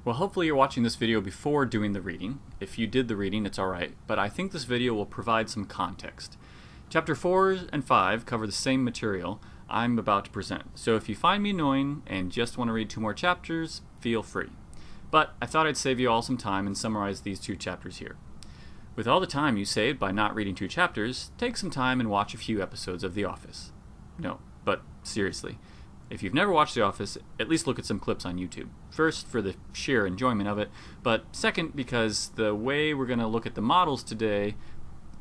Well, hopefully you're watching this video before doing the reading. If you did the reading, it's alright, but I think this video will provide some context. Chapter 4 and 5 cover the same material I'm about to present, so if you find me annoying and just want to read 2 more chapters, feel free. But I thought I'd save you all some time and summarize these 2 chapters here. With all the time you saved by not reading 2 chapters, take some time and watch a few episodes of The Office. No, but seriously. If you've never watched The Office, at least look at some clips on YouTube. First, for the sheer enjoyment of it, but second, because the way we're going to look at the models today,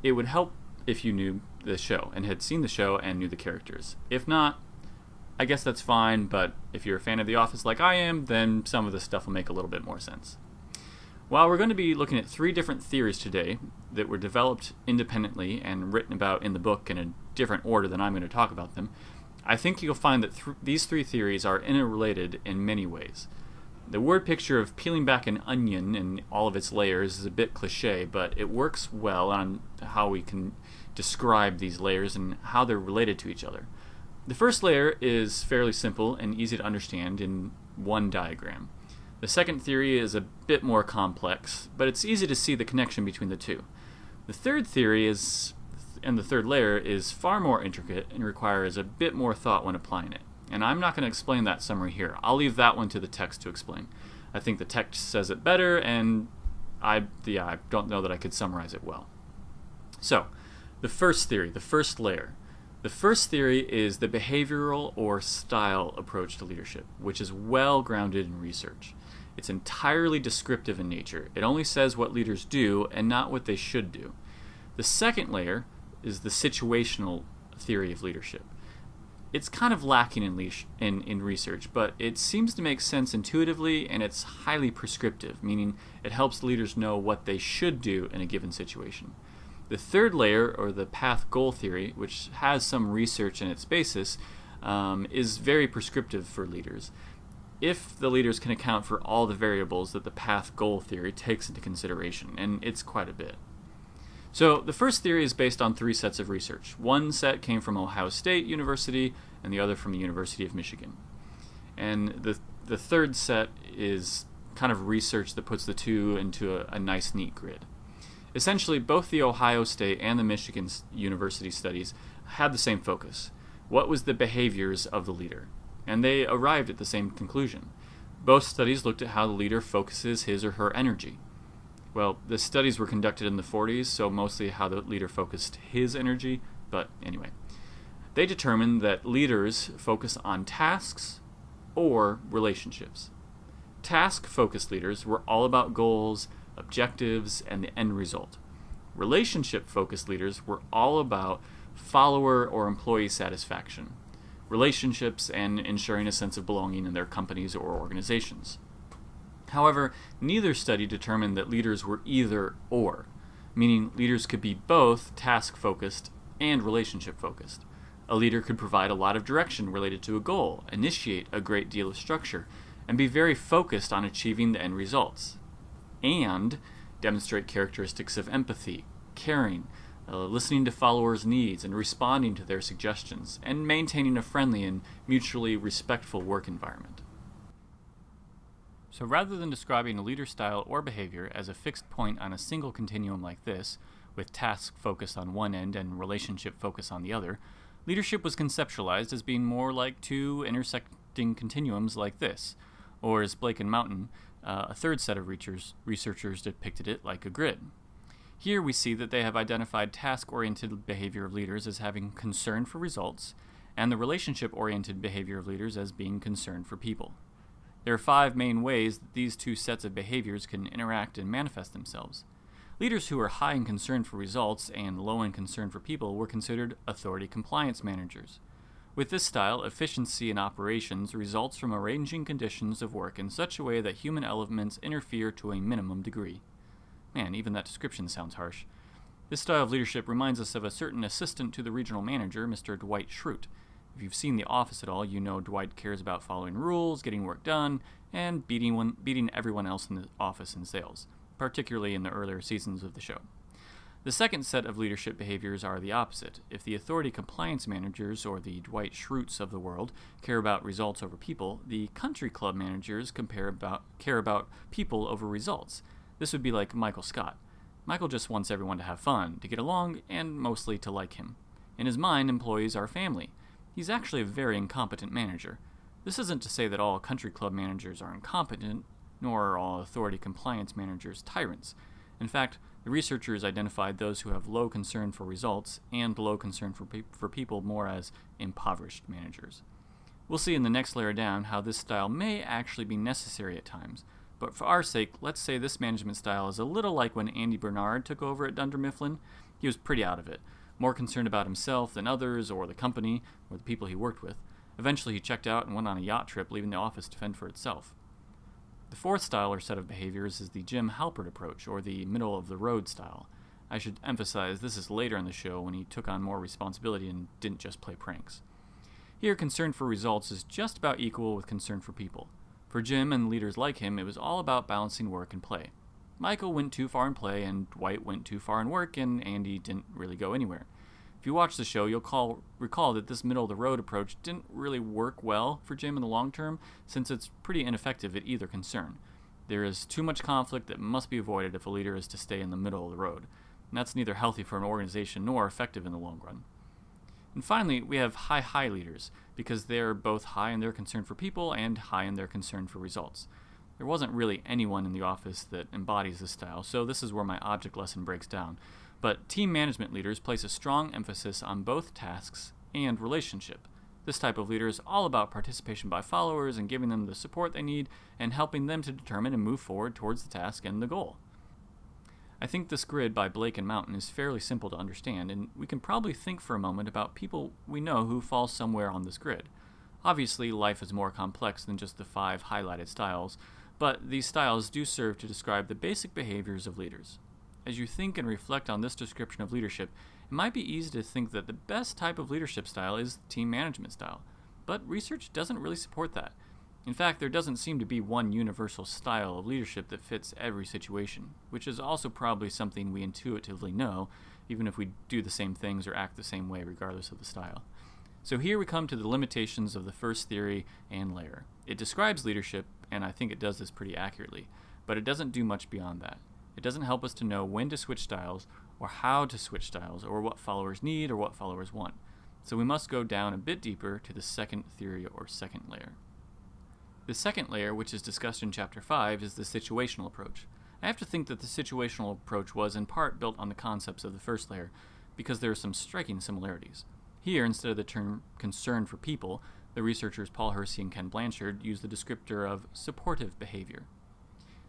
it would help if you knew the show and had seen the show and knew the characters. If not, I guess that's fine, but if you're a fan of The Office like I am, then some of this stuff will make a little bit more sense. While we're going to be looking at 3 different theories today that were developed independently and written about in the book in a different order than I'm going to talk about them, I think you'll find that these 3 theories are interrelated in many ways. The word picture of peeling back an onion and all of its layers is a bit cliche, but it works well on how we can describe these layers and how they're related to each other. The first layer is fairly simple and easy to understand in one diagram. The second theory is a bit more complex, but it's easy to see the connection between the two. The third theory and the third layer is far more intricate and requires a bit more thought when applying it. And I'm not going to explain that summary here. I'll leave that one to the text to explain. I think the text says it better, and I don't know that I could summarize it well. So, the first theory, the first layer. The first theory is the behavioral or style approach to leadership, which is well grounded in research. It's entirely descriptive in nature. It only says what leaders do and not what they should do. The second layer is the situational theory of leadership. It's kind of lacking in research, but it seems to make sense intuitively, and it's highly prescriptive, meaning it helps leaders know what they should do in a given situation. The third layer, or the path-goal theory, which has some research in its basis, is very prescriptive for leaders, if the leaders can account for all the variables that the path-goal theory takes into consideration, and it's quite a bit. So the first theory is based on 3 sets of research. One set came from Ohio State University and the other from the University of Michigan. And the third set is kind of research that puts the 2 into a nice, neat grid. Essentially, both the Ohio State and the Michigan University studies had the same focus. What was the behaviors of the leader? And they arrived at the same conclusion. Both studies looked at how the leader focuses his or her energy. Well, the studies were conducted in the 40s, so mostly how the leader focused his energy, but anyway. They determined that leaders focus on tasks or relationships. Task-focused leaders were all about goals, objectives, and the end result. Relationship-focused leaders were all about follower or employee satisfaction, relationships, and ensuring a sense of belonging in their companies or organizations. However, neither study determined that leaders were either or, meaning leaders could be both task-focused and relationship-focused. A leader could provide a lot of direction related to a goal, initiate a great deal of structure, and be very focused on achieving the end results, and demonstrate characteristics of empathy, caring, listening to followers' needs and responding to their suggestions, and maintaining a friendly and mutually respectful work environment. So rather than describing a leader style or behavior as a fixed point on a single continuum like this, with task focus on one end and relationship focus on the other, leadership was conceptualized as being more like 2 intersecting continuums like this, or as Blake and Mountain, a third set of researchers depicted it like a grid. Here we see that they have identified task-oriented behavior of leaders as having concern for results, and the relationship-oriented behavior of leaders as being concerned for people. There are 5 main ways that these 2 sets of behaviors can interact and manifest themselves. Leaders who are high in concern for results and low in concern for people were considered authority compliance managers. With this style, efficiency in operations results from arranging conditions of work in such a way that human elements interfere to a minimum degree. Man, even that description sounds harsh. This style of leadership reminds us of a certain assistant to the regional manager, Mr. Dwight Schrute. If you've seen The Office at all, you know Dwight cares about following rules, getting work done, and beating everyone else in the office in sales, particularly in the earlier seasons of the show. The second set of leadership behaviors are the opposite. If the authority compliance managers, or the Dwight Schrutes of the world, care about results over people, the country club managers care about people over results. This would be like Michael Scott. Michael just wants everyone to have fun, to get along, and mostly to like him. In his mind, employees are family. He's actually a very incompetent manager. This isn't to say that all country club managers are incompetent, nor are all authority compliance managers tyrants. In fact, the researchers identified those who have low concern for results and low concern for people more as impoverished managers. We'll see in the next layer down how this style may actually be necessary at times, but for our sake, let's say this management style is a little like when Andy Bernard took over at Dunder Mifflin. He was pretty out of it, more concerned about himself than others or the company or the people he worked with. Eventually he checked out and went on a yacht trip, leaving the office to fend for itself. The fourth style or set of behaviors is the Jim Halpert Approach, or the middle-of-the-road style. I should emphasize this is later in the show when he took on more responsibility and didn't just play pranks. Here, concern for results is just about equal with concern for people. For Jim and leaders like him, it was all about balancing work and play. Michael went too far in play, and Dwight went too far in work, and Andy didn't really go anywhere. If you watch the show, you'll recall that this middle-of-the-road approach didn't really work well for Jim in the long term, since it's pretty ineffective at either concern. There is too much conflict that must be avoided if a leader is to stay in the middle of the road, and that's neither healthy for an organization nor effective in the long run. And finally, we have high leaders, because they're both high in their concern for people and high in their concern for results. There wasn't really anyone in the office that embodies this style, so this is where my object lesson breaks down. But team management leaders place a strong emphasis on both tasks and relationship. This type of leader is all about participation by followers and giving them the support they need and helping them to determine and move forward towards the task and the goal. I think this grid by Blake and Mountain is fairly simple to understand, and we can probably think for a moment about people we know who fall somewhere on this grid. Obviously, life is more complex than just the 5 highlighted styles, but these styles do serve to describe the basic behaviors of leaders. As you think and reflect on this description of leadership, it might be easy to think that the best type of leadership style is the team management style, but research doesn't really support that. In fact, there doesn't seem to be one universal style of leadership that fits every situation, which is also probably something we intuitively know, even if we do the same things or act the same way regardless of the style. So here we come to the limitations of the first theory and layer. It describes leadership, and I think it does this pretty accurately, but it doesn't do much beyond that. It doesn't help us to know when to switch styles, or how to switch styles, or what followers need or what followers want. So we must go down a bit deeper to the second theory or second layer. The second layer, which is discussed in Chapter 5, is the situational approach. I have to think that the situational approach was in part built on the concepts of the first layer, because there are some striking similarities. Here, instead of the term concern for people, the researchers Paul Hersey and Ken Blanchard use the descriptor of supportive behavior.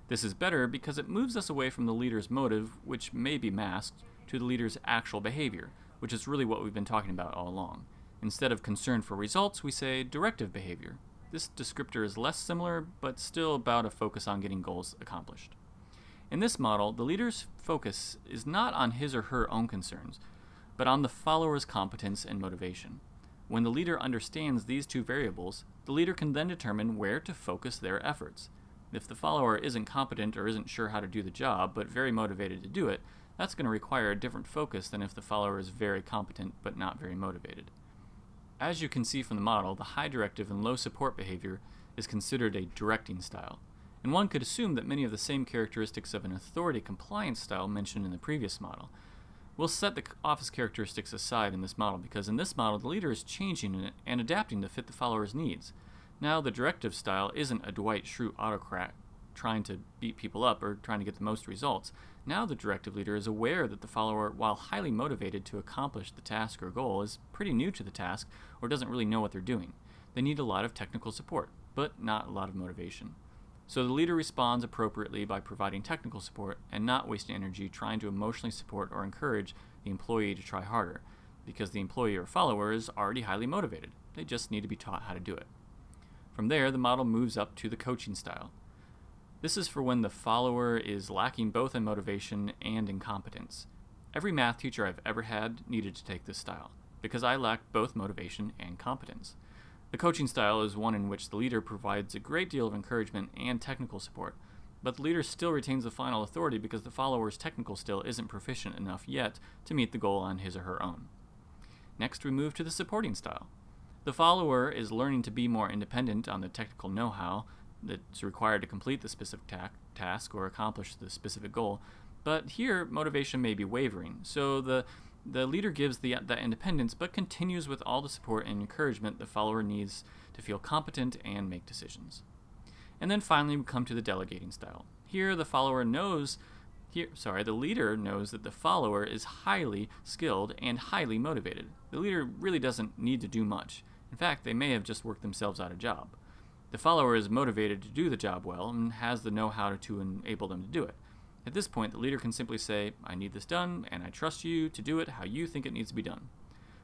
This is better because it moves us away from the leader's motive, which may be masked, to the leader's actual behavior, which is really what we've been talking about all along. Instead of concern for results, we say directive behavior. This descriptor is less similar, but still about a focus on getting goals accomplished. In this model, the leader's focus is not on his or her own concerns, but on the follower's competence and motivation. When the leader understands these two variables, the leader can then determine where to focus their efforts. If the follower isn't competent or isn't sure how to do the job, but very motivated to do it, that's going to require a different focus than if the follower is very competent but not very motivated. As you can see from the model, the high directive and low support behavior is considered a directing style, and one could assume that many of the same characteristics of an authority compliance style mentioned in the previous model. We'll set the office characteristics aside in this model because in this model the leader is changing and adapting to fit the follower's needs. Now the directive style isn't a Dwight Schrute autocrat trying to beat people up or trying to get the most results. Now the directive leader is aware that the follower, while highly motivated to accomplish the task or goal, is pretty new to the task or doesn't really know what they're doing. They need a lot of technical support, but not a lot of motivation. So the leader responds appropriately by providing technical support and not wasting energy trying to emotionally support or encourage the employee to try harder, because the employee or follower is already highly motivated. They just need to be taught how to do it. From there, the model moves up to the coaching style. This is for when the follower is lacking both in motivation and in competence. Every math teacher I've ever had needed to take this style, because I lacked both motivation and competence. The coaching style is one in which the leader provides a great deal of encouragement and technical support, but the leader still retains the final authority because the follower's technical skill isn't proficient enough yet to meet the goal on his or her own. Next, we move to the supporting style. The follower is learning to be more independent on the technical know-how that's required to complete the specific task or accomplish the specific goal, but here motivation may be wavering, so the leader gives that independence but continues with all the support and encouragement the follower needs to feel competent and make decisions. And then finally we come to the delegating style. Here the leader knows that the follower is highly skilled and highly motivated. The leader really doesn't need to do much. In fact, they may have just worked themselves out a job. The follower is motivated to do the job well and has the know-how to enable them to do it. At this point, the leader can simply say, "I need this done, and I trust you to do it how you think it needs to be done."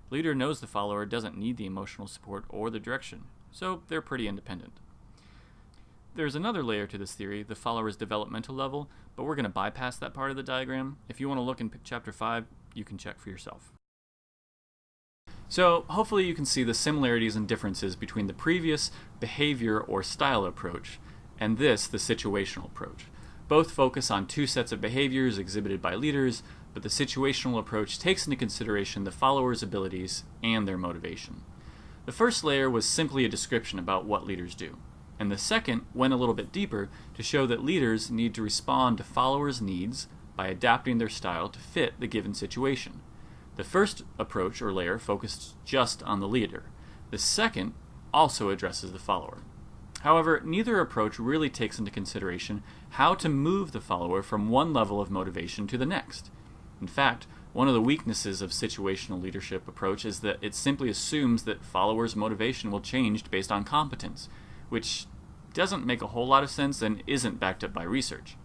The leader knows the follower doesn't need the emotional support or the direction, so they're pretty independent. There's another layer to this theory, the follower's developmental level, but we're going to bypass that part of the diagram. If you want to look in Chapter 5, you can check for yourself. So hopefully you can see the similarities and differences between the previous behavior or style approach and this, the situational approach. Both focus on two sets of behaviors exhibited by leaders, but the situational approach takes into consideration the follower's abilities and their motivation. The first layer was simply a description about what leaders do, and the second went a little bit deeper to show that leaders need to respond to followers' needs by adapting their style to fit the given situation. The first approach or layer focused just on the leader. The second also addresses the follower. However, neither approach really takes into consideration how to move the follower from one level of motivation to the next. In fact, one of the weaknesses of situational leadership approach is that it simply assumes that followers' motivation will change based on competence, which doesn't make a whole lot of sense and isn't backed up by research.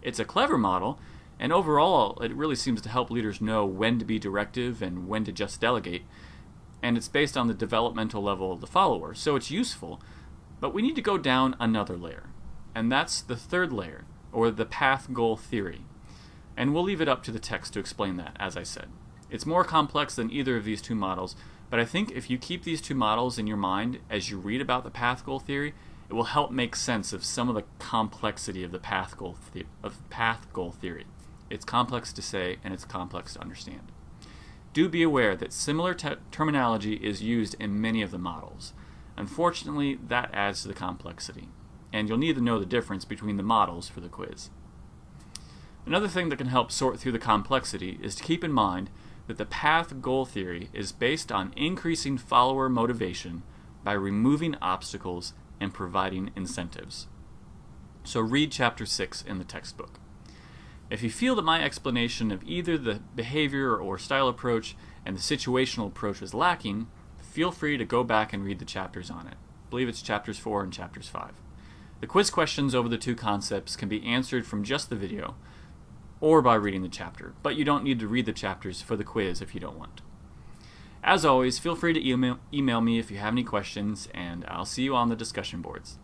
It's a clever model, and overall it really seems to help leaders know when to be directive and when to just delegate, and it's based on the developmental level of the follower, so it's useful. But we need to go down another layer, and that's the third layer, or the path-goal theory. And we'll leave it up to the text to explain that, as I said. It's more complex than either of these two models, but I think if you keep these two models in your mind as you read about the path-goal theory, it will help make sense of some of the complexity of the path-goal theory. It's complex to say, and it's complex to understand. Do be aware that similar terminology is used in many of the models. Unfortunately, that adds to the complexity, and you'll need to know the difference between the models for the quiz. Another thing that can help sort through the complexity is to keep in mind that the path-goal theory is based on increasing follower motivation by removing obstacles and providing incentives. So read Chapter 6 in the textbook. If you feel that my explanation of either the behavior or style approach and the situational approach is lacking, feel free to go back and read the chapters on it. I believe it's Chapters 4 and Chapters 5. The quiz questions over the two concepts can be answered from just the video or by reading the chapter, but you don't need to read the chapters for the quiz if you don't want. As always, feel free to email me if you have any questions, and I'll see you on the discussion boards.